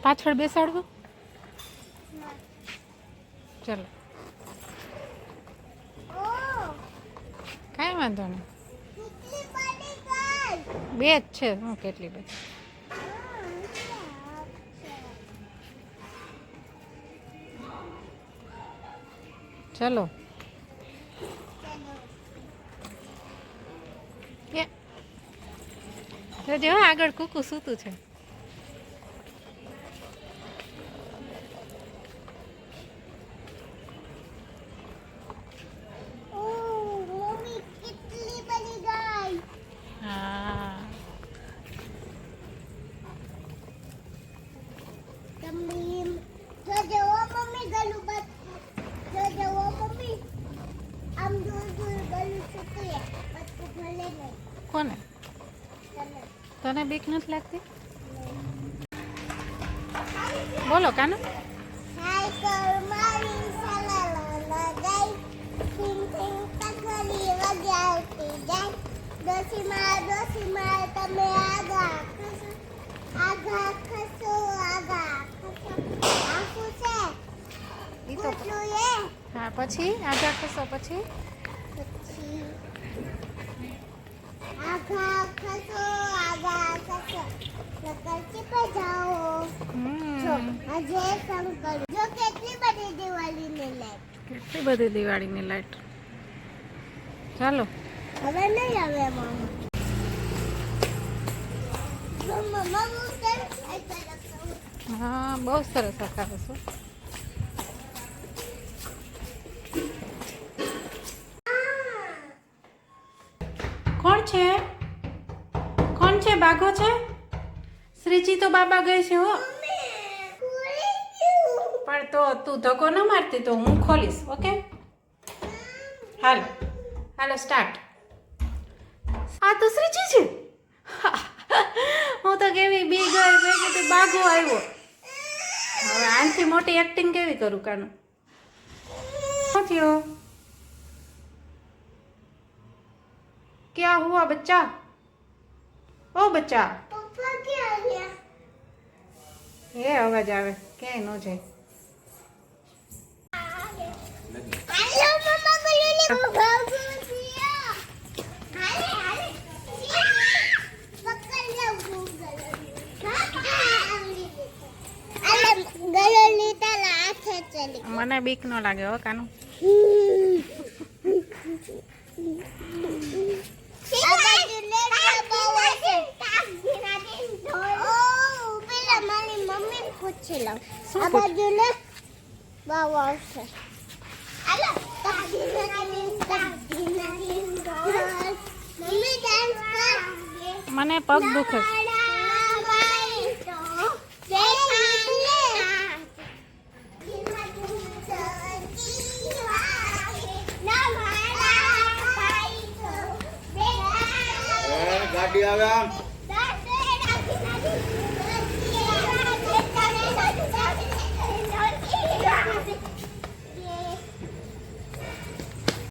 પાછળ બેસાડવું? ચલો, કાંઈ વાંધો નહીં. બે જ છે. હું કેટલી બધી. ચલો. જો આગળ કુકુ સૂતું છે. હા, કોને? તને બીક નથી લાગતી? બોલો કાનો. હા, પછી આગા ખસો. પછી કેટલી બધી દિવાળીની લાઈટ. ચાલો હવે નહીં આવે હા, બહુ સરસ હકાવે છે. કોણ છે? કોણ છે? બાઘો છે? શ્રીજી તો બાબા ગઈ છે હો. પણ તો તું ધક્કો ન મારતી તો હું ખોલીશ. ઓકે, હાલો હાલો સ્ટાર્ટ. આ તો શ્રીજી છે. હું તો કેવી બી ગઈ. મેં કીધું બાઘો આવ્યો. હવે આનથી મોટી એક્ટિંગ કેવી કરું કાનું? શું થયો? क्या हुआ बच्चा? ओ बच्चा, પપ્પા ક્યાં ગયા? એ અવાજ આવે ક્યાંય ન જાય. હાલો મમ્મા ગલુલી ભાગો દિયા. હાલે પકડ લે ગલુલી તારા હાથે ચલી. મને બીક ન લાગે હો કાનું. આ બાજુ ને બાવ આવશે. મમ્મી ડાન્સ કર. મને પગ દુખે. ગાડી આવે આમ.